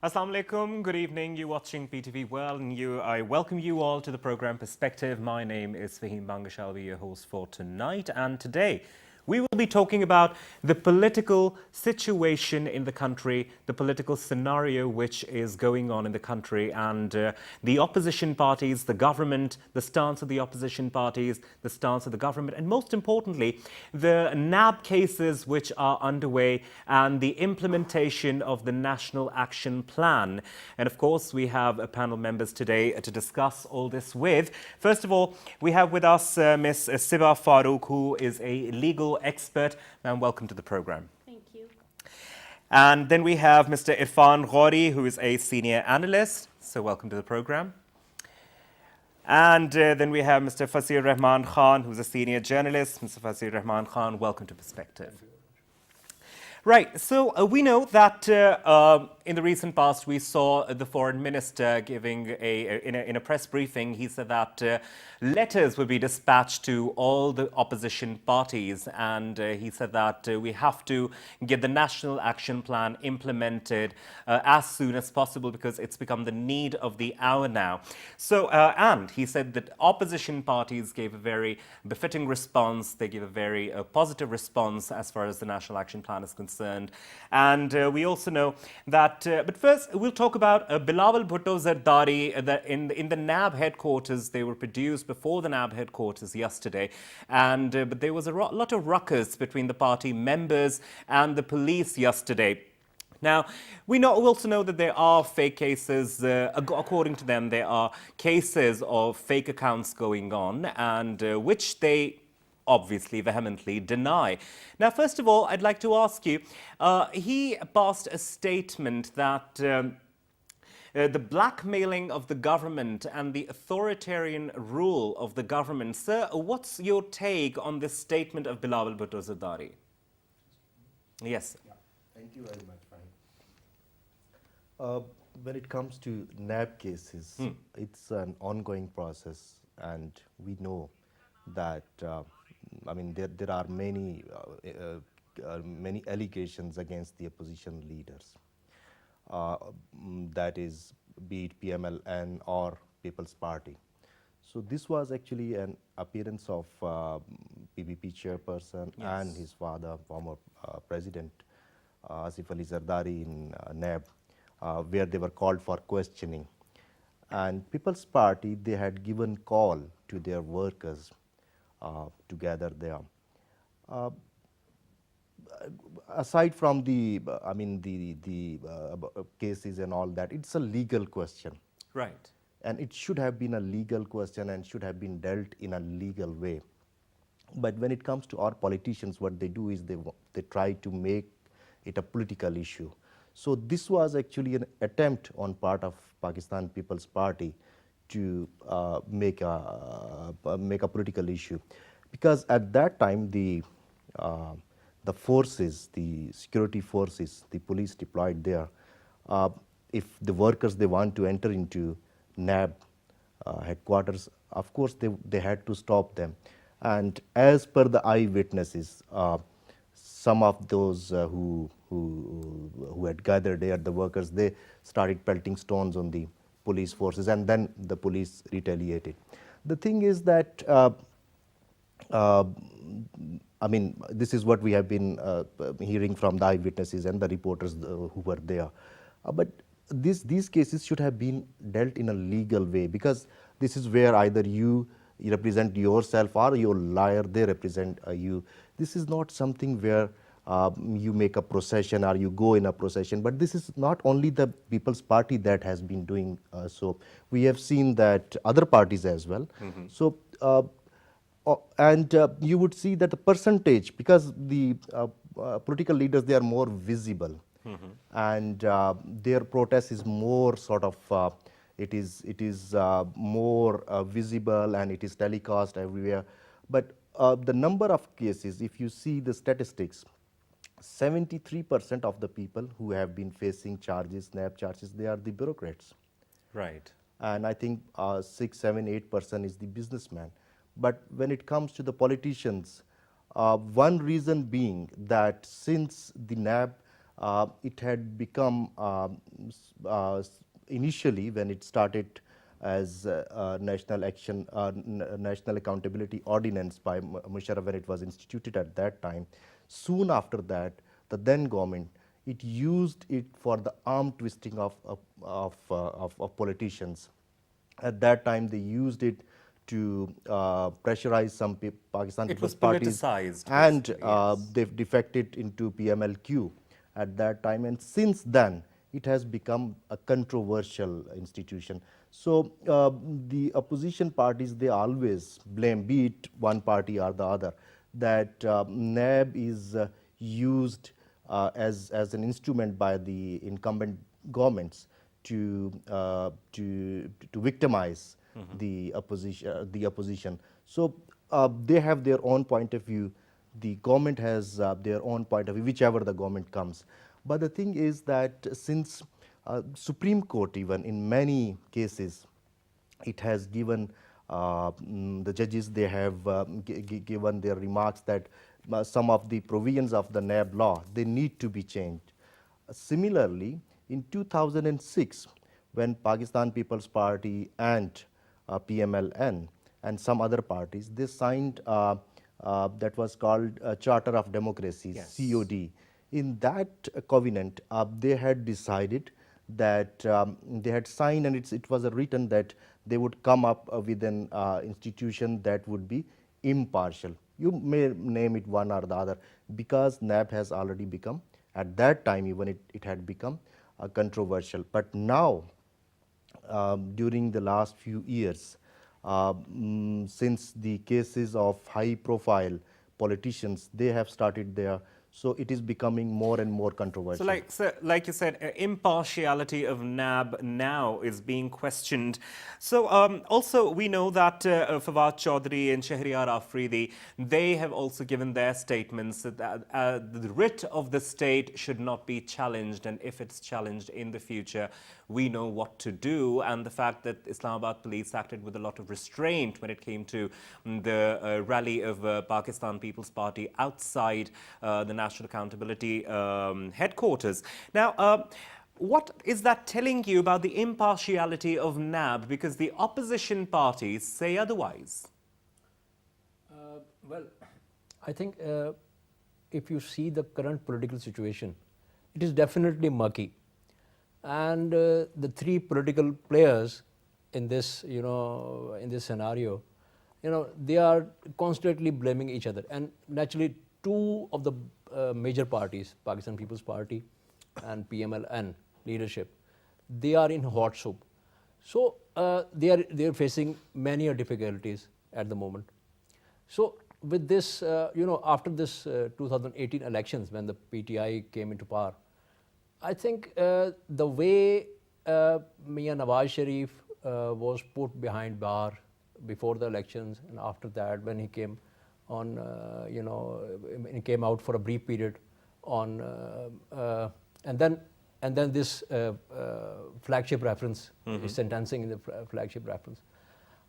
Assalamu alaikum, good evening. You're watching PTV World and I welcome you all to the program Perspective. My name is Fahim Bangash. I'll be your host for tonight, and today we will be talking about the political situation in the country, the political scenario which is going on in the country, and the opposition parties, the government, the stance of the opposition parties, the stance of the government, and most importantly, the NAB cases which are underway and the implementation of the National Action Plan. And of course, we have panel members today to discuss all this with. First of all, we have with us Ms. Siba Farooq, who is a legal expert. Ma'am, welcome to the program. Thank you. And then we have Mr. Irfan Ghori, who is a senior analyst. So welcome to the program. And then we have Mr. Fasir Rahman Khan, who's a senior journalist. Mr. Fasir Rahman Khan, welcome to Perspective. Right, so we know that in the recent past we saw the foreign minister giving in a press briefing. He said that letters will be dispatched to all the opposition parties, and he said that we have to get the National Action Plan implemented as soon as possible because it's become the need of the hour now. So, and he said that opposition parties gave a very befitting response. They gave a very positive response as far as the National Action Plan is concerned. And we also know that, but first we'll talk about Bilawal Bhutto Zardari. That in the NAB headquarters, they were produced before the NAB headquarters yesterday. And but there was a lot of ruckus between the party members and the police yesterday. Now, we also know that there are fake cases. According to them, there are cases of fake accounts going on, and which they obviously vehemently deny. Now, first of all, I'd like to ask you, he passed a statement that the blackmailing of the government and the authoritarian rule of the government. Sir, what's your take on this statement of Bilawal Bhutto Zardari? Yes. Yeah, thank you very much, Fahim. When it comes to NAB cases, it's an ongoing process, and we know that there are many allegations against the opposition leaders. That is, be it PMLN or People's Party. So this was actually an appearance of PBP chairperson and his father, former president Asif Ali Zardari in NAB, where they were called for questioning. And People's Party, they had given call to their workers to gather there. Aside from the cases and all that, it's a legal question. Right. And it should have been a legal question and should have been dealt in a legal way. But when it comes to our politicians, what they do is they try to make it a political issue. So this was actually an attempt on part of Pakistan People's Party to make a political issue, because at that time the forces, the security forces, the police deployed there, if the workers they want to enter into NAB headquarters, of course they had to stop them. And as per the eyewitnesses, some of those who had gathered there, the workers, they started pelting stones on the police forces, and then the police retaliated. The thing is that, this is what we have been hearing from the eyewitnesses and the reporters who were there. But these cases should have been dealt in a legal way, because this is where either you represent yourself or your lawyer, they represent you. This is not something where you make a procession or you go in a procession, but this is not only the People's Party that has been doing so. We have seen that other parties as well. So, you would see that the percentage, because the political leaders, they are more visible, and their protest is more sort of, it is more visible, and it is telecast everywhere. But the number of cases, if you see the statistics, 73% of the people who have been facing charges, NAB charges, they are the bureaucrats. Right. And I think 6, 7, 8% is the businessman. But when it comes to the politicians, one reason being that since the NAB it had become initially when it started as National Action, National Accountability Ordinance by Musharraf when it was instituted at that time. Soon after that, the then government, it used it for the arm twisting of politicians. At that time, they used it to pressurize some Pakistan It was People's parties, politicized, and basically, yes. they've defected into PMLQ at that time. And since then, it has become a controversial institution. So the opposition parties, they always blame, be it one party or the other, that NAB is used as an instrument by the incumbent governments to victimize the opposition. So they have their own point of view. The government has their own point of view, whichever the government comes. But the thing is that since Supreme Court, even in many cases, it has given the judges, they have given their remarks that some of the provisions of the NAB law, they need to be changed. Similarly, in 2006, when Pakistan People's Party and PMLN and some other parties, they signed that was called Charter of Democracies, Yes. COD. In that covenant, they had decided that they had signed, and it was written that they would come up with an institution that would be impartial. You may name it one or the other, because NAB has already become, at that time even it had become controversial. But now, during the last few years, since the cases of high profile politicians, they have started there, so it is becoming more and more controversial. So like you said, impartiality of NAB now is being questioned. So also we know that Fawad Chaudhry and Shahryar Afridi, they have also given their statements that the writ of the state should not be challenged, and if it's challenged in the future, we know what to do. And the fact that Islamabad police acted with a lot of restraint when it came to the rally of Pakistan People's Party outside the National Accountability headquarters. Now, what is that telling you about the impartiality of NAB? Because the opposition parties say otherwise. Well, I think if you see the current political situation, it is definitely murky. And the three political players in this, in this scenario, they are constantly blaming each other. And naturally, two of the major parties, Pakistan People's Party and PMLN leadership, they are in hot soup. So they are facing many difficulties at the moment. So with this, after this 2018 elections, when the PTI came into power, I think the way Mia Nawaz Sharif was put behind bar before the elections, and after that when he came on, he came out for a brief period on, and then this flagship reference, sentencing in the flagship reference.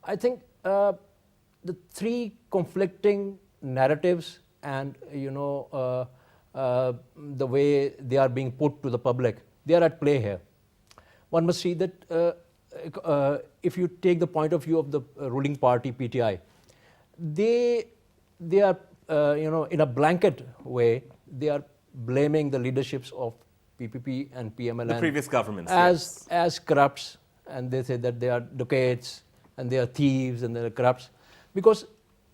I think the three conflicting narratives and the way they are being put to the public, they are at play here. One must see that if you take the point of view of the ruling party PTI, they are in a blanket way, they are blaming the leaderships of PPP and PMLN, The previous governments, as corrupts, and they say that they are dacoits and they are thieves and they are corrupts, because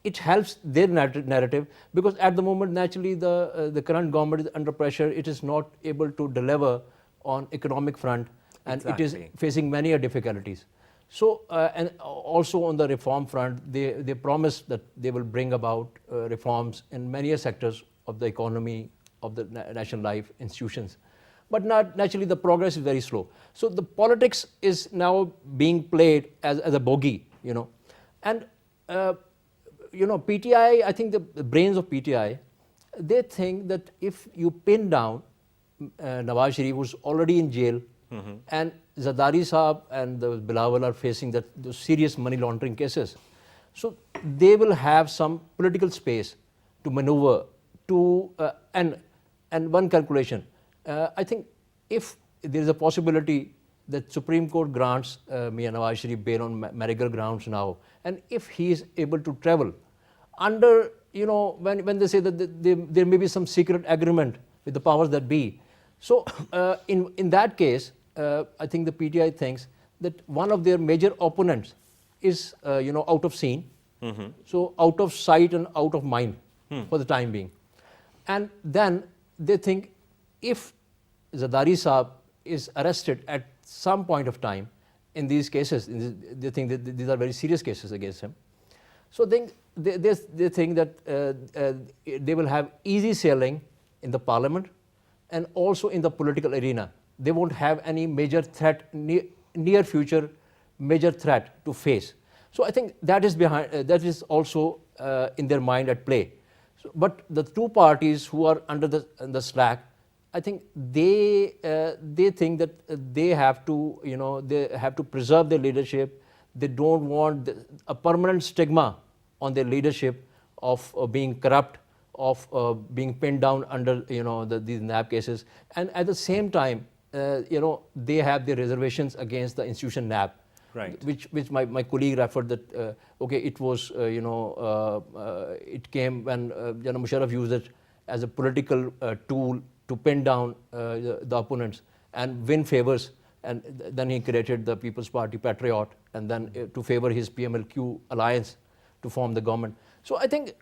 it helps their narrative, because at the moment, naturally, the current government is under pressure. It is not able to deliver on economic front, and it is facing many difficulties. So, and also on the reform front, they promise that they will bring about reforms in many sectors of the economy, of the national life, institutions. But naturally, the progress is very slow. So the politics is now being played as a bogey, and PTI, I think the brains of PTI, they think that if you pin down Nawaz Sharif, who's already in jail, and Zardari Saab and the Bilawal are facing those serious money laundering cases, so they will have some political space to maneuver, and one calculation, I think if there is a possibility that Supreme Court grants Mian Nawaz Sharif bail on marital grounds now, and if he is able to travel under, when they say that there may be some secret agreement with the powers that be. So in that case, I think the PTI thinks that one of their major opponents is, out of scene, so out of sight and out of mind for the time being. And then they think if Zardari Saab is arrested at some point of time in these cases, they think that these are very serious cases against him. So they think that they will have easy sailing in the parliament and also in the political arena. They won't have any major threat, near future major threat to face. So I think that is also in their mind at play. So, but the two parties who are under the slack, I think they think that they have to preserve their leadership. They don't want a permanent stigma on their leadership of being corrupt, of being pinned down under these NAB cases, and at the same time they have their reservations against the institution NAB. Right. Which my colleague referred that it was it came when Musharraf used it as a political tool to pin down the opponents and win favors, and then he created the People's Party Patriot, and then to favor his PMLQ alliance to form the government. So I think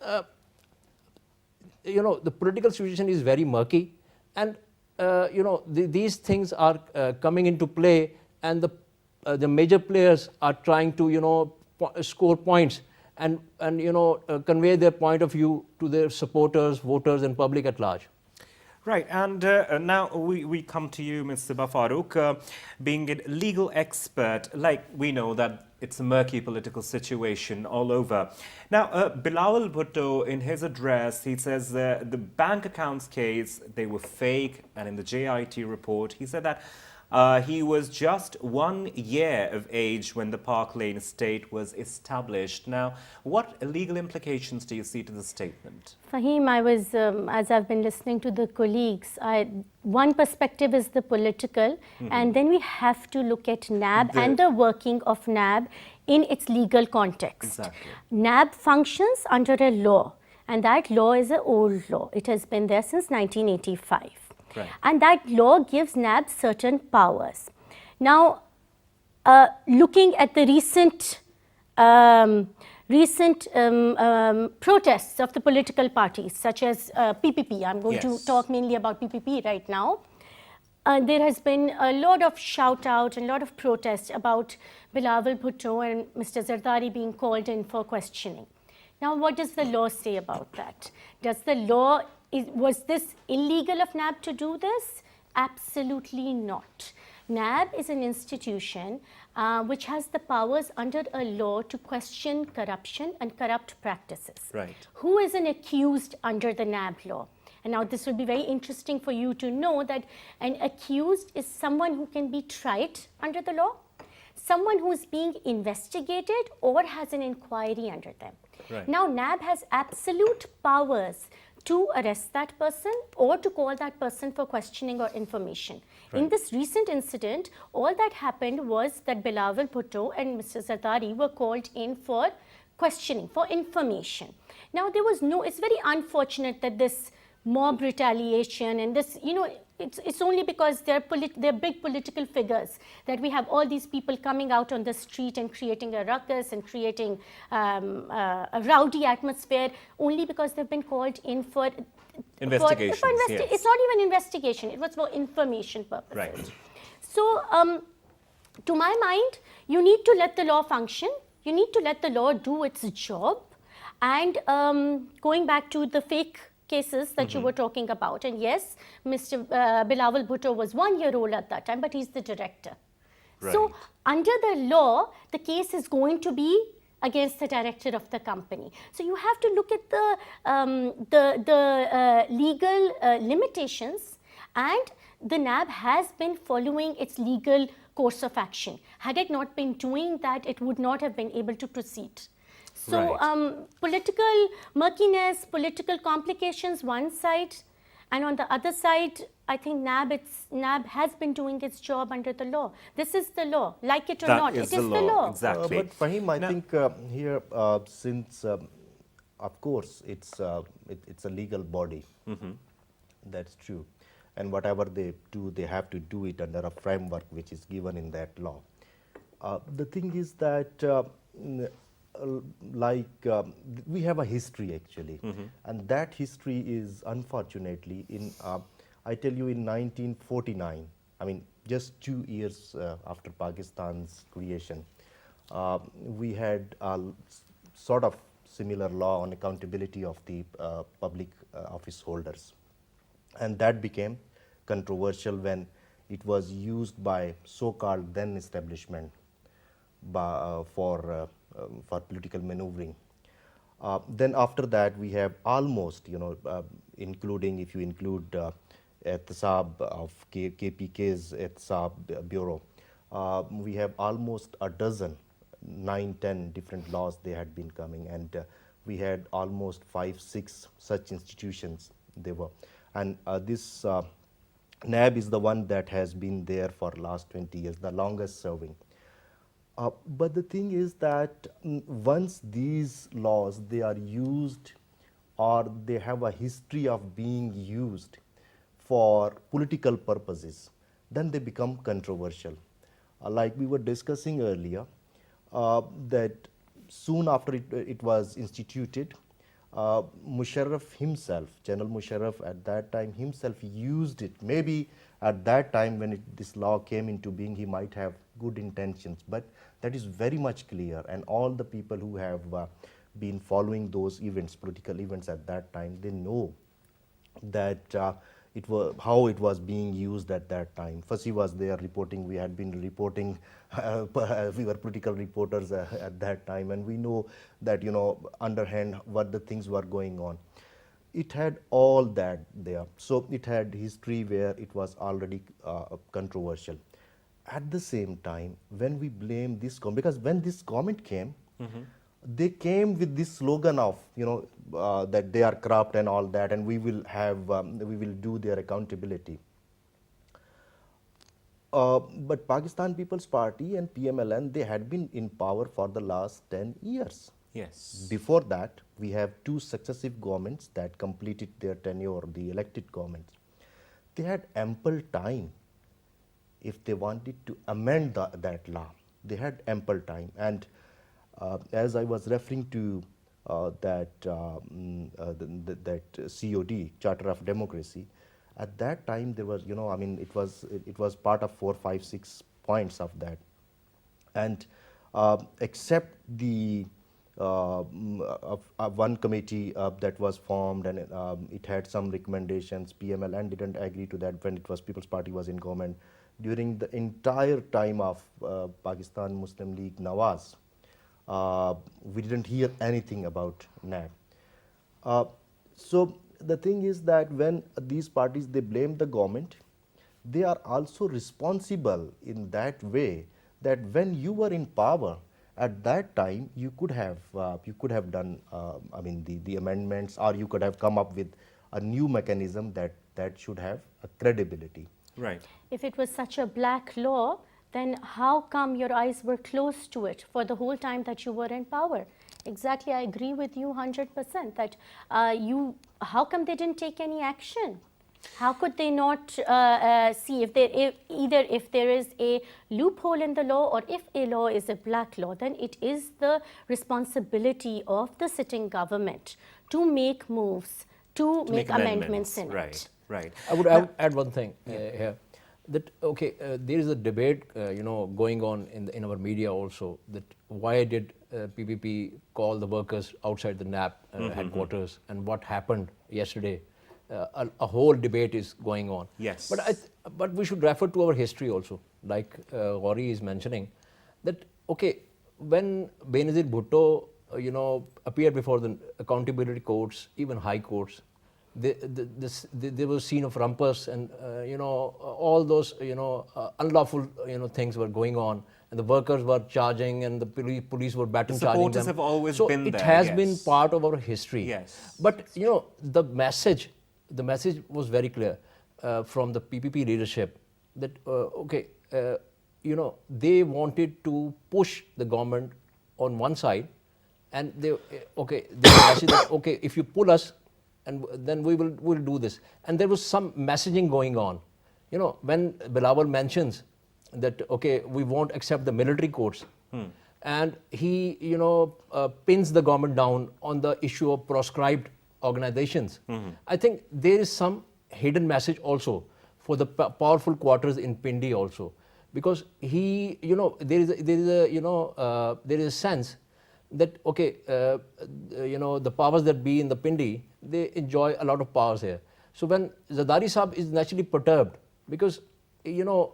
the political situation is very murky, and these things are coming into play, and the major players are trying to score points and convey their point of view to their supporters, voters, and public at large. Right, and now we come to you, Mr. Farooq, being a legal expert. Like, we know that it's a murky political situation all over. Now, Bilawal Bhutto, in his address, he says the bank accounts case, they were fake, and in the JIT report, he said that he was just 1 year of age when the Park Lane estate was established. Now, what legal implications do you see to the statement? Fahim, I was, as I've been listening to the colleagues, one perspective is the political, and then we have to look at NAB and the working of NAB in its legal context. Exactly. NAB functions under a law, and that law is an old law. It has been there since 1985. Right. And that law gives NAB certain powers. Now, looking at the recent protests of the political parties, such as PPP, I'm going to talk mainly about PPP right now. There has been a lot of shout out and a lot of protest about Bilawal Bhutto and Mr. Zardari being called in for questioning. Now, what does the law say about that? Does the law was this illegal of NAB to do this? Absolutely not. NAB is an institution which has the powers under a law to question corruption and corrupt practices. Right. Who is an accused under the NAB law? And now this will be very interesting for you to know that an accused is someone who can be tried under the law, someone who is being investigated or has an inquiry under them. Right. Now NAB has absolute powers to arrest that person or to call that person for questioning or information. Right. In this recent incident, all that happened was that Bilawal Bhutto and Mr. Zardari were called in for questioning, for information. Now there was it's very unfortunate that this mob retaliation and this, it's only because they're big political figures that we have all these people coming out on the street and creating a ruckus and creating a rowdy atmosphere only because they've been called in for investigation. Yes. It's not even investigation, it was for information purposes. Right. So, to my mind, you need to let the law function, you need to let the law do its job, and going back to the fake cases that you were talking about, and yes, Mr. Bilawal Bhutto was 1 year old at that time, but he's the director. Right. So under the law, the case is going to be against the director of the company. So you have to look at the legal limitations, and the NAB has been following its legal course of action. Had it not been doing that, it would not have been able to proceed. So Right. Political murkiness, political complications one side, And on the other side, I think NAB has been doing its job under the law. This is the law, like it or That not. is It is the the law, law. exactly. But Fahim, I Now- think here, since of course it's a legal body, that's true, and whatever they do, they have to do it under a framework which is given in that law. The thing is that we have a history actually, and that history is unfortunately I tell you, in 1949, I mean just 2 years after Pakistan's creation, we had a sort of similar law on accountability of the public office holders, and that became controversial when it was used by so-called then establishment for political maneuvering. Then after that, we have almost, including, if you include Ehtisab of KPK's Ehtisab Bureau, we have almost a dozen, 9, 10 different laws they had been coming, and we had almost 5, 6 such institutions they were. And this NAB is the one that has been there for last 20 years, the longest serving. But the thing is that once these laws, they are used or they have a history of being used for political purposes, then they become controversial. Like we were discussing earlier, that soon after it was instituted, Musharraf himself, General Musharraf at that time himself used it. Maybe at that time when this law came into being, he might have good intentions, but that is very much clear, and all the people who have been following those events, political events at that time, they know that how it was being used at that time. First, he was there reporting. We had been reporting. We were political reporters at that time, and we know that underhand what the things were going on. It had all that there. So it had history where it was already controversial. At the same time, when we blame this comment, because when this comment came, they came with this slogan of that they are corrupt and all that, and we will do their accountability. But Pakistan People's Party and PMLN, they had been in power for the last 10 years. Yes. Before that, we have 2 successive governments that completed their tenure, the elected governments. They had ample time if they wanted to amend that law. They had ample time. And as I was referring to that COD, Charter of Democracy, at that time there was, it was part of 4, 5, 6 points of that. And except the one committee that was formed, and it had some recommendations, PMLN didn't agree to that when it was People's Party was in government. During the entire time of Pakistan Muslim League Nawaz, we didn't hear anything about NAB. So the thing is that when these parties, they blame the government, they are also responsible in that way that when you were in power at that time, you could have done the amendments, or you could have come up with a new mechanism that should have a credibility. Right. If it was such a black law, then how come your eyes were closed to it for the whole time that you were in power? Exactly, I agree with you 100% that how come they didn't take any action? How could they not see if there is a loophole in the law, or if a law is a black law, then it is the responsibility of the sitting government to make moves, to make amendments in it. Right. I would add one thing here. That there is a debate, going on in our media also, that why did PPP call the workers outside the NAP headquarters, and what happened yesterday? A whole debate is going on. Yes. But we should refer to our history also, like Gauri is mentioning, that when Benazir Bhutto appeared before the accountability courts, even high courts, there was a scene of rumpus, and all those unlawful things were going on, and the workers were charging, and the police were baton charging them. Supporters have always so been it there, has yes. been part of our history. Yes. But the message the message was very clear from the PPP leadership that, you know, they wanted to push the government on one side, and they message that, okay, if you pull us, and then we'll do this. And there was some messaging going on. You know, when Bilawal mentions that, okay, we won't accept the military courts, and he, you know, pins the government down on the issue of proscribed organizations. I think there is some hidden message also for the powerful quarters in Pindi also, because he, you know, there is a sense that, okay, you know, the powers that be in the Pindi, they enjoy a lot of powers here. So when Zardari Sahab is naturally perturbed, because, you know,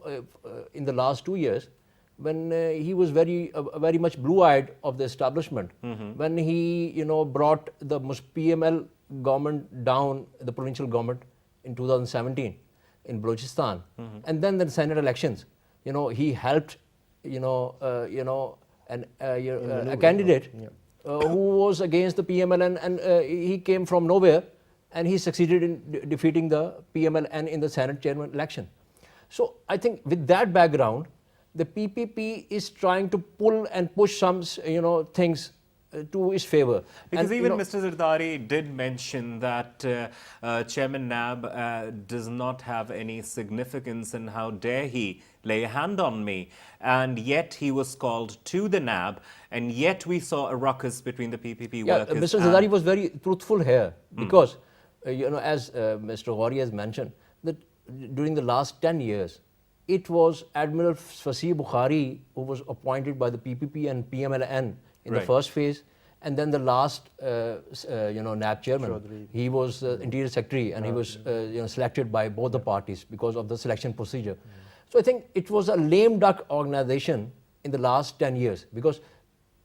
in the last 2 years, when he was very much blue-eyed of the establishment, when he, you know, brought the PML government down, the provincial government in 2017 in Balochistan, and then the Senate elections, you know, he helped, you know, a candidate who was against the PMLN, and he came from nowhere, and he succeeded in defeating the PMLN in the Senate chairman election. So I think with that background, the PPP is trying to pull and push some, you know, things to his favor. Because and, even you know, Mr. Zardari did mention that Chairman NAB does not have any significance, and how dare he lay a hand on me. And yet he was called to the NAB, and yet we saw a ruckus between the PPP workers. Mr. Zardari was very truthful here, because, you know, as Mr. Ghori has mentioned, that during the last 10 years, it was Admiral Fasih Bukhari who was appointed by the PPP and PMLN in the first phase, and then the last, you know, NAB chairman, he was Interior Secretary, and he was, you know, selected by both the parties because of the selection procedure. So I think it was a lame duck organization in the last 10 years, because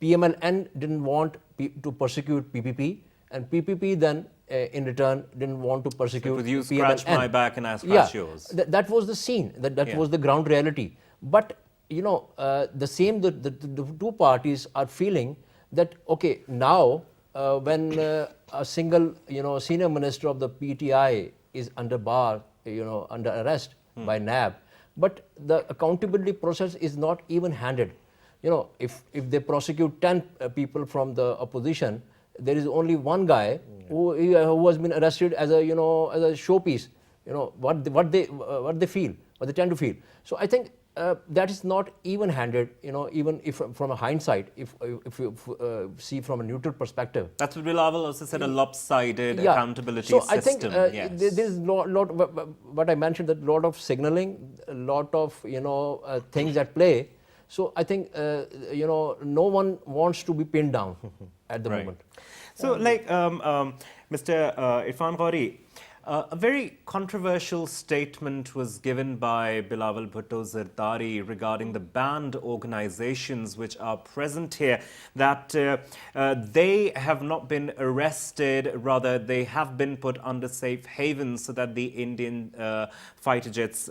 PMLN didn't want to persecute PPP, and PPP then in return didn't want to persecute Would you PMLN. scratch my back and I scratch yours? That was the scene, that was the ground reality. But, you know, the two parties are feeling that, okay, now when a single, you know, senior minister of the PTI is under bar, you know, under arrest by NAB, but the accountability process is not even-handed. You know, if they prosecute 10 people from the opposition, there is only one guy who has been arrested as a, you know, as a showpiece. You know, what they feel, what they tend to feel. So I think that is not even-handed. You know, even if from a hindsight, if you see from a neutral perspective. That's what Bilawal also said, a lopsided accountability system. So I think there is lot, what I mentioned, that lot of signaling, a lot of, you know, things at play. So I think, you know, no one wants to be pinned down at the moment. So, like Mr. Irfan Ghori, a very controversial statement was given by Bilawal Bhutto Zardari regarding the banned organizations which are present here, that they have not been arrested, rather they have been put under safe haven so that the Indian fighter jets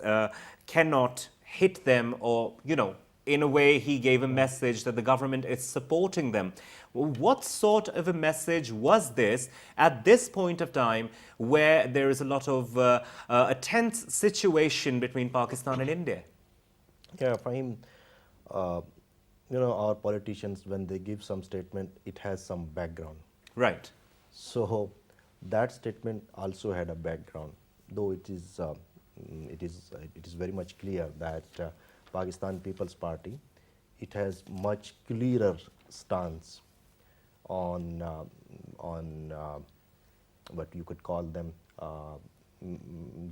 cannot hit them, or, you know, in a way he gave a message that the government is supporting them. What sort of a message was this at this point of time where there is a lot of a tense situation between Pakistan and India? Yeah, Fahim, you know, our politicians, when they give some statement, it has some background. Right. So that statement also had a background, though it is very much clear that Pakistan People's Party, it has much clearer stance on what you could call them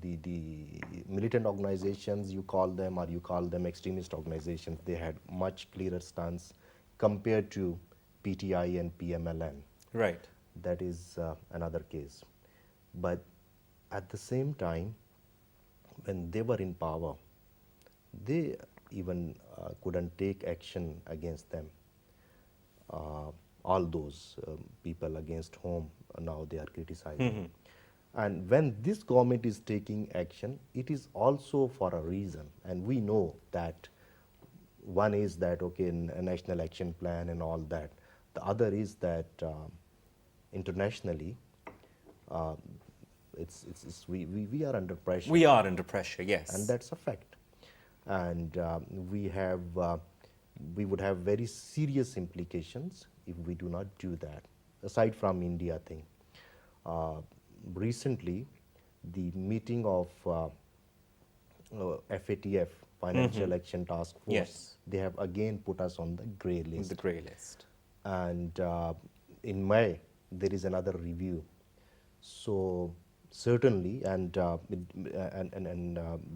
the militant organizations, you call them, or you call them extremist organizations. They had much clearer stance compared to PTI and PMLN. Right. That is another case. But at the same time, when they were in power, they even couldn't take action against them. All those people against whom now they are criticizing. And when this government is taking action, it is also for a reason. And we know that one is that, okay, a national action plan and all that. The other is that internationally, we are under pressure. We are under pressure, yes. And that's a fact. And we would have very serious implications if we do not do that. Aside from India thing, recently the meeting of FATF, Financial Action Task Force, Yes. they have again put us on the grey list. The grey list. And in May there is another review. So certainly, and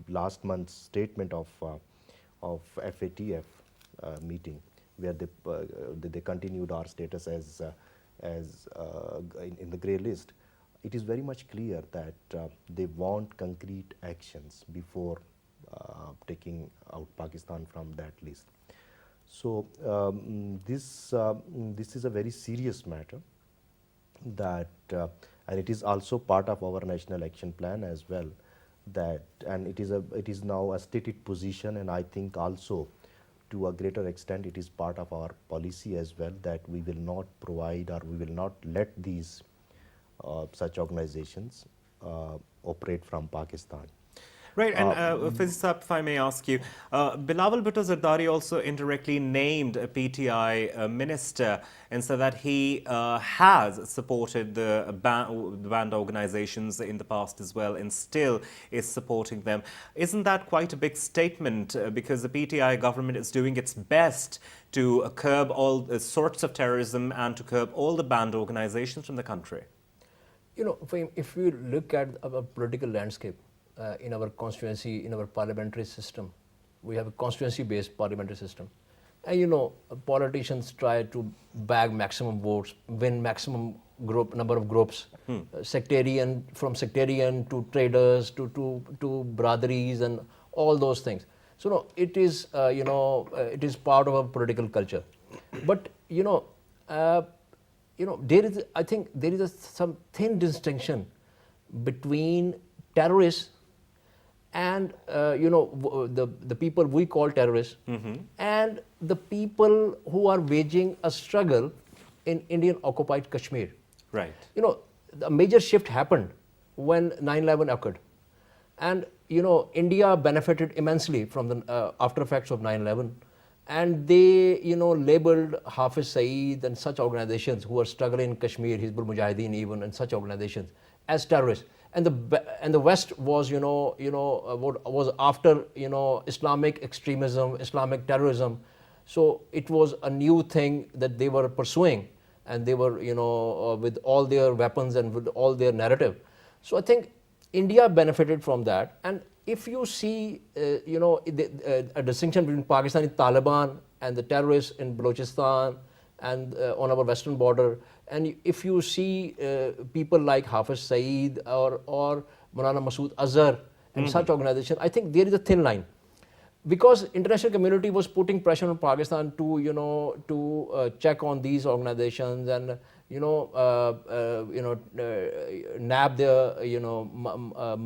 last month's statement of FATF meeting, where they continued our status as in the grey list, it is very much clear that they want concrete actions before taking out Pakistan from that list. So this is a very serious matter, that and it is also part of our national action plan as well, that, and it is now a stated position, and I think also to a greater extent it is part of our policy as well, that we will not provide or we will not let these such organizations operate from Pakistan. Right, and Faizi Saab, if I may ask you, Bilawal Bhutto Zardari also indirectly named a PTI minister, and so that he has supported the banned organizations in the past as well, and still is supporting them. Isn't that quite a big statement? Because the PTI government is doing its best to curb all sorts of terrorism and to curb all the banned organizations from the country. You know, if we look at our political landscape, in our constituency, in our parliamentary system, we have a constituency-based parliamentary system. And you know, politicians try to bag maximum votes, win maximum number of groups, sectarian, from sectarian to traders to brotherries and all those things. So no, it is it is part of our political culture. But there is, I think there is some thin distinction between terrorists and the people we call terrorists, and the people who are waging a struggle in Indian occupied Kashmir. Right. You know, a major shift happened when 9/11 occurred, and India benefited immensely from the after effects of 9/11, and they labeled Hafiz Saeed and such organizations who are struggling in Kashmir, Hizbul Mujahideen even, and such organizations as terrorists. And the West was was after Islamic extremism, Islamic terrorism. So it was a new thing that they were pursuing, and they were with all their weapons and with all their narrative. So I think India benefited from that. And if you see a distinction between Pakistani Taliban and the terrorists in Balochistan and on our western border, and if you see people like Hafiz Saeed or Maulana Masood Azhar and such organizations, I think there is a thin line, because international community was putting pressure on Pakistan to check on these organizations and nab their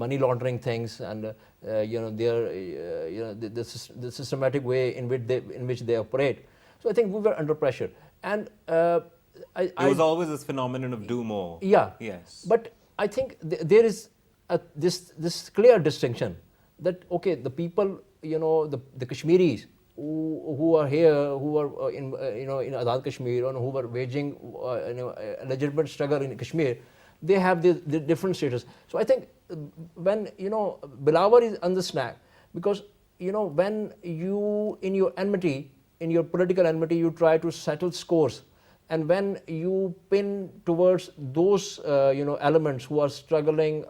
money laundering things and their the systematic way in which they operate. So I think we were under pressure, and It was always this phenomenon of do more. Yeah. Yes. But I think there is this clear distinction that the people, the Kashmiris who are here, who are in Azad Kashmir, and who were waging a legitimate struggle in Kashmir, they have the different status. So I think when Bilawal is on the snack, because when you in your political enmity, you try to settle scores. And when you pin towards those elements who are struggling,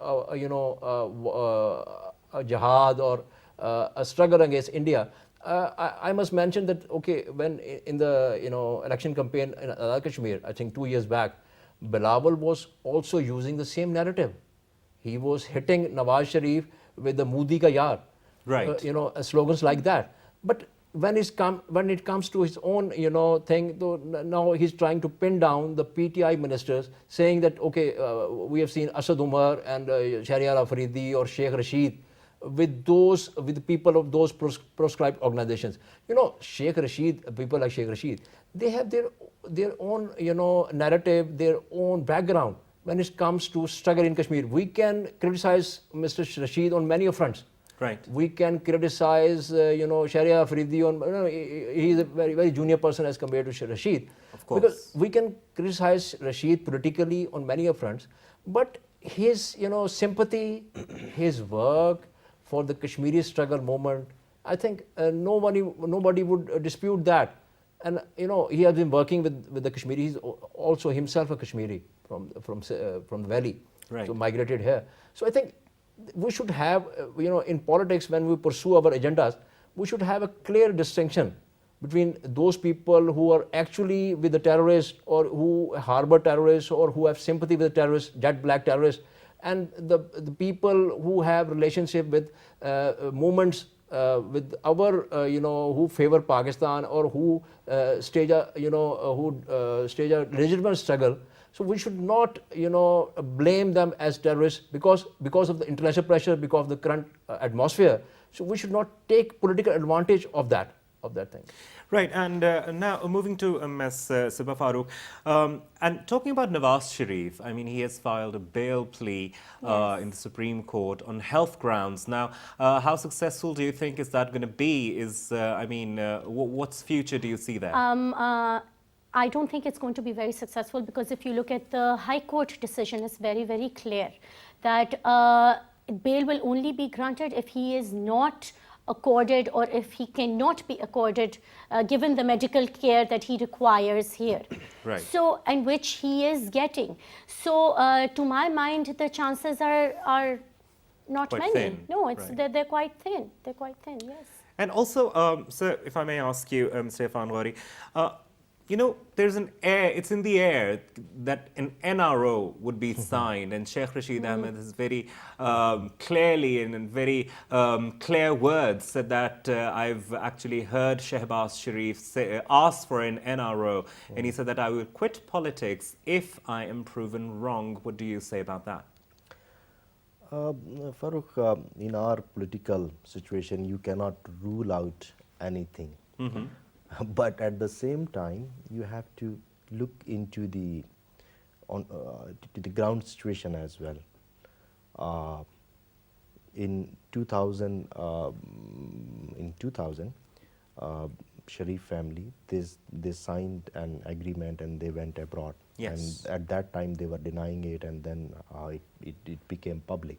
a jihad or a struggle against India, I must mention that when in the election campaign in Azad Kashmir, I think 2 years back, Bilawal was also using the same narrative. He was hitting Nawaz Sharif with the Modi ka yaar, right? Slogans like that. But when it comes to his own thing, now he's trying to pin down the PTI ministers, saying that we have seen Asad Umar and Shahryar Afridi or Sheikh Rashid with the people of those proscribed organizations. Sheikh Rashid, people like Sheikh Rashid, they have their own narrative, their own background, when it comes to struggle in Kashmir. We can criticize Mr. Rashid on many fronts. Right. We can criticize, Sharia Afridi on. He is a very, very junior person as compared to Rashid. Of course. Because we can criticize Rashid politically on many fronts, but his, sympathy, his work for the Kashmiri struggle movement, I think nobody would dispute that. And he has been working with the Kashmiri. He's also himself a Kashmiri from the valley, Right. so migrated here. So I think we should have, in politics, when we pursue our agendas, we should have a clear distinction between those people who are actually with the terrorists or who harbor terrorists or who have sympathy with the terrorists, jet black terrorists, and the people who have relationship with movements with our, who favor Pakistan or who stage a legitimate struggle. So we should not, blame them as terrorists because of the international pressure, because of the current atmosphere. So we should not take political advantage of that thing. Right, and now moving to Ms. Siba Farooq, and talking about Nawaz Sharif, I mean, he has filed a bail plea in the Supreme Court on health grounds. Now, how successful do you think is that going to be? What's future do you see there? I don't think it's going to be very successful because if you look at the High Court decision, it's very, very clear that bail will only be granted if he is not accorded or if he cannot be accorded given the medical care that he requires here. Right. So, and which he is getting. So, to my mind, the chances are not Quite many. thin. No, Right. they're quite thin. They're quite thin, yes. And also, sir, if I may ask you, Mr. Irfan Ghori, there's an air, it's in the air that an NRO would be signed, and Sheikh Rashid Ahmed has very clearly and in very clear words said that I've actually heard Shehbaz Sharif ask for an NRO, and he said that I will quit politics if I am proven wrong. What do you say about that? Farooq, in our political situation, you cannot rule out anything. But at the same time, you have to look into the ground situation as well. In 2000, Sharif family, they signed an agreement and they went abroad. Yes. And at that time, they were denying it, and then it became public.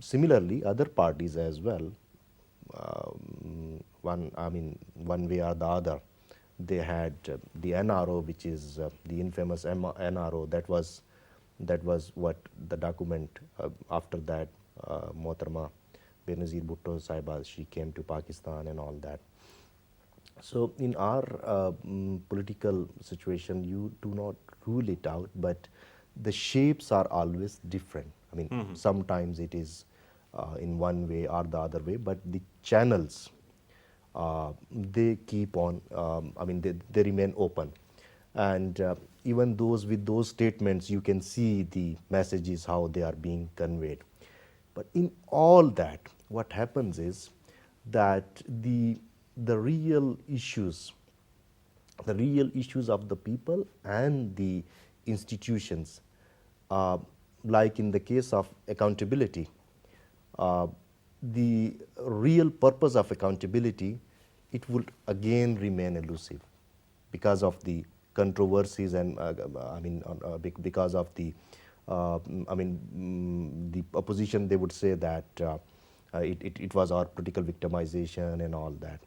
Similarly, other parties as well. One way or the other, they had the NRO, which is the infamous NRO. That was what the document. After that, Mohtarma Benazir Bhutto Sahiba, she came to Pakistan and all that. So in our political situation, you do not rule it out, but the shapes are always different. I mean, sometimes it is in one way or the other way, but the channels, they keep on, they remain open. And even with those statements, you can see the messages, how they are being conveyed. But in all that, what happens is that the real issues of the people and the institutions, like in the case of accountability, the real purpose of accountability, it would again remain elusive because of the controversies and because of the the opposition. They would say that it was our political victimization and all that.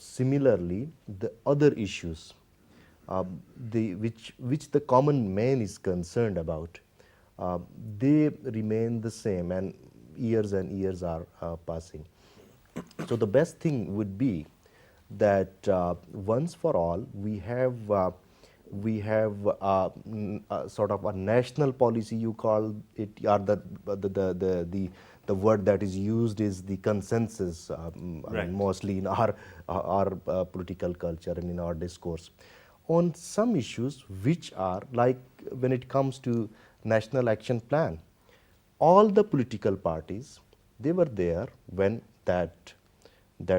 Similarly, the other issues, which the common man is concerned about, they remain the same, and years are passing. So the best thing would be that once for all we have sort of a national policy, you call it, or the word that is used is the consensus, Right. mostly in our political culture and in our discourse on some issues, which are like when it comes to National Action Plan. All the political parties, they were there when that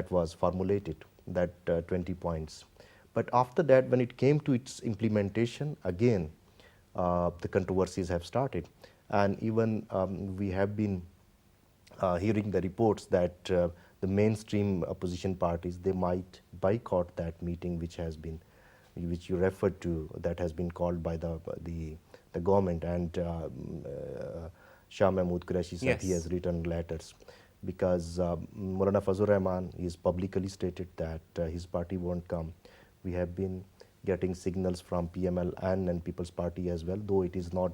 was formulated, that 20 points. But after that, when it came to its implementation, again, the controversies have started. And even we have been hearing the reports that the mainstream opposition parties, they might boycott that meeting which you referred to, that has been called by the government. And Shah Mahmood Qureshi said he Yes. has written letters because Maulana Fazlur Rahman is publicly stated that his party won't come. We have been getting signals from PML and People's Party as well, though it is not,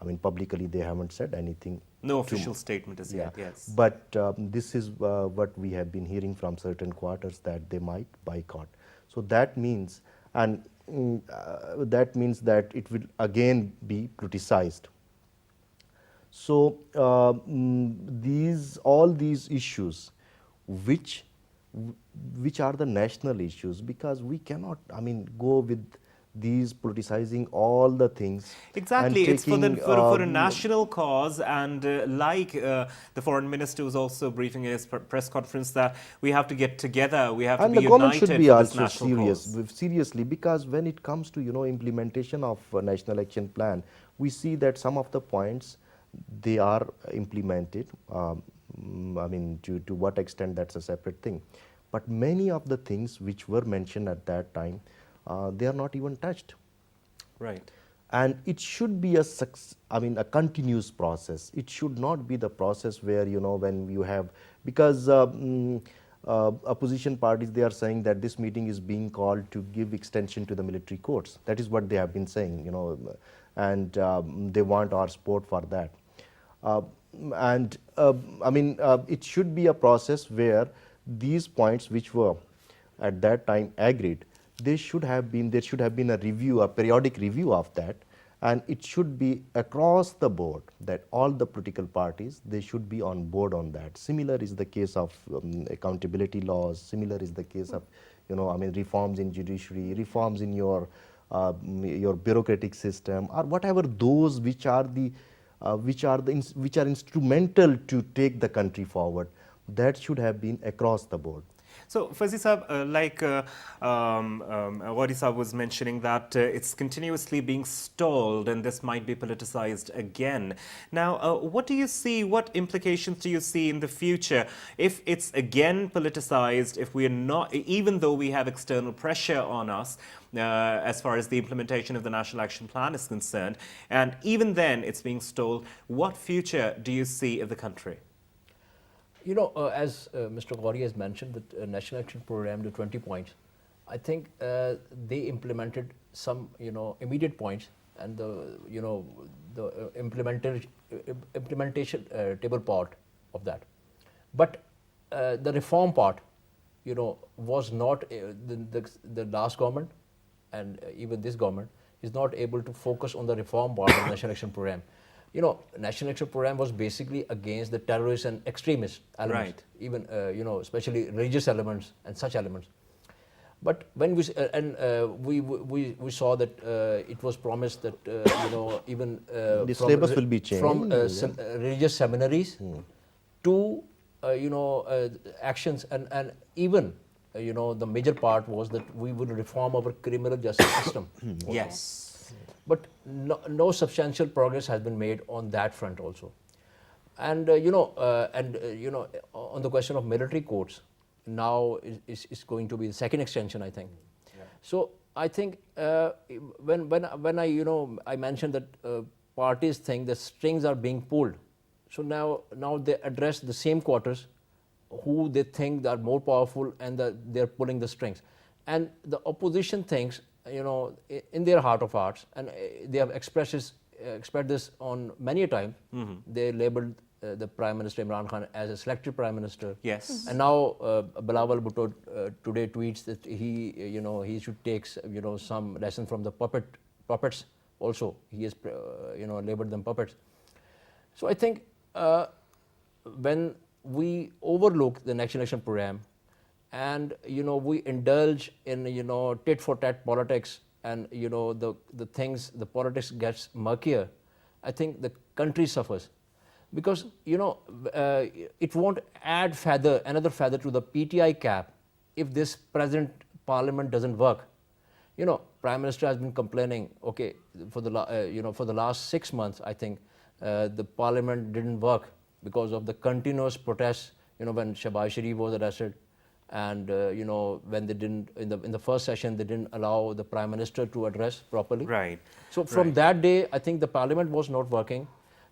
I mean, publicly they haven't said anything. No official statement as yet, yes. But this is what we have been hearing from certain quarters, that they might boycott. So that means, and that means that it will again be politicized. So all these issues, which are the national issues, because we cannot, I mean, go with these politicizing all the things. Exactly, and it's for, the, taking, for a national cause, and like the foreign minister was also briefing in his press conference that we have to get together, we have to and be the government united should be for this also national serious, cause. seriously, because when it comes to implementation of national action plan, we see that some of the points they are implemented. I mean, to what extent, that's a separate thing. But many of the things which were mentioned at that time, they are not even touched. Right. And it should be a continuous process. It should not be the process where, when you have, because opposition parties, they are saying that this meeting is being called to give extension to the military courts. That is what they have been saying, and they want our support for that. It should be a process where these points which were at that time agreed, there should have been a review, a periodic review of that, and it should be across the board, that all the political parties, they should be on board on that. Similar is the case of accountability laws, similar is the case of reforms in judiciary, reforms in your bureaucratic system, or whatever those which are instrumental to take the country forward. That should have been across the board. So, Faizi Sahab, like Ghori Sahab was mentioning that it's continuously being stalled and this might be politicized again. Now, what do you see, what implications do you see in the future if it's again politicized, if we are not, even though we have external pressure on us as far as the implementation of the National Action Plan is concerned, and even then it's being stalled, what future do you see of the country? As Mr. Ghori has mentioned, the National Action Program, the 20 points, I think they implemented some, immediate points, and the implementation table part of that. But the reform part, was not, the last government and even this government is not able to focus on the reform part of the National Action Program. National Action Program was basically against the terrorists and extremist elements, right. even especially religious elements and such elements. But when we we saw that it was promised that even the syllabus will be changed from religious seminaries to actions, and even the major part was that we would reform our criminal justice system. Yes. But no substantial progress has been made on that front also. And on the question of military courts, now is going to be the second extension, I think. Yeah. So I think when I mentioned that parties think the strings are being pulled, so now they address the same quarters who they think are more powerful, and they're pulling the strings. And the opposition thinks, in their heart of hearts, and they have expressed this on many a time. Mm-hmm. They labeled the Prime Minister Imran Khan as a selective Prime Minister. Yes. Mm-hmm. And now Bilawal Bhutto today tweets that he should take some lesson from the puppets also. He has labeled them puppets. So I think when we overlook the National Action Program, and we indulge in tit for tat politics, and the things, the politics gets murkier, I think the country suffers, because it won't add another feather to the PTI cap if this present parliament doesn't work. You know, Prime Minister has been complaining, okay, for the last 6 months, I think, the parliament didn't work because of the continuous protests, you know, when Shehbaz Sharif was arrested, and you know, when they didn't, in the first session, they didn't allow the Prime Minister to address properly. Right. So from that day, I think the parliament was not working,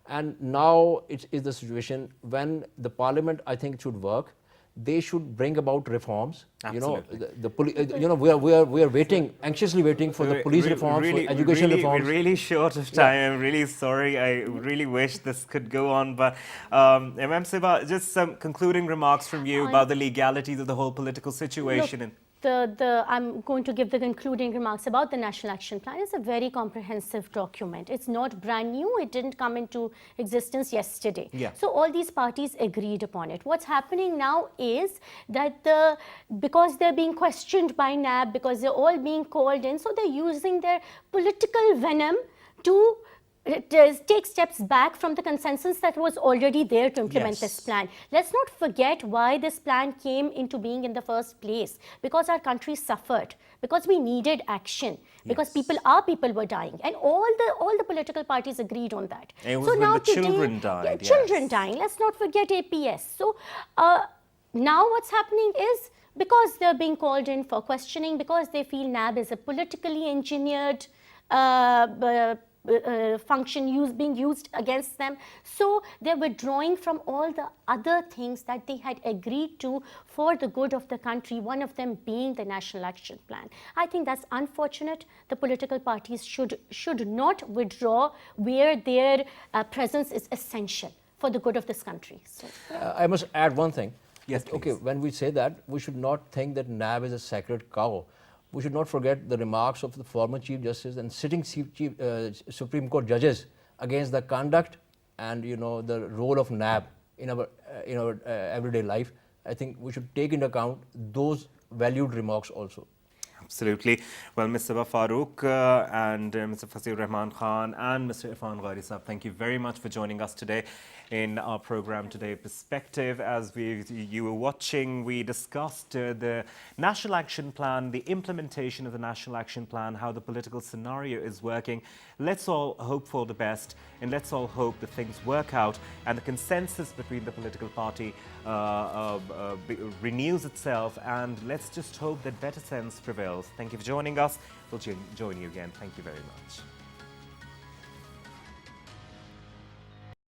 and now it is the situation when the parliament, I think, should work. They should bring about reforms. Absolutely. You know, we are waiting, anxiously waiting for the police reforms, for education reforms. We're really short of time. I'm really sorry. I really wish this could go on. But Imam Siba, just some concluding remarks from you about the legalities of the whole political situation. Look, I'm going to give the concluding remarks about the National Action Plan. It's a very comprehensive document. It's not brand new. It didn't come into existence yesterday. Yeah. So all these parties agreed upon it. What's happening now is that because they're being questioned by NAB, because they're all being called in, so they're using their political venom to take steps back from the consensus that was already there to implement this plan. Let's not forget why this plan came into being in the first place. Because our country suffered, because we needed action, because people were dying, and all the political parties agreed on that. It was when the children died. Children dying. Let's not forget APS. So now what's happening is, because they're being called in for questioning, because they feel NAB is a politically engineered function being used against them. So they're withdrawing from all the other things that they had agreed to for the good of the country, one of them being the National Action Plan. I think that's unfortunate. The political parties should not withdraw where their presence is essential for the good of this country. So. I must add one thing. Yes, okay, please. when we say that, we should not think that NAB is a sacred cow. We should not forget the remarks of the former Chief Justice and sitting Supreme Court judges against the conduct and, you know, the role of NAB in our everyday life. I think we should take into account those valued remarks also. Absolutely. Well, Ms. Sabah Farooq and Mr. Fasir Rahman Khan and Mr. Irfan Ghori Sahab, thank you very much for joining us today in our program today, Perspective. As you were watching, we discussed the National Action Plan, the implementation of the National Action Plan, how the political scenario is working. Let's all hope for the best, and let's all hope that things work out and the consensus between the political party renews itself, and let's just hope that better sense prevails. Thank you for joining us. We'll join you again. Thank you very much.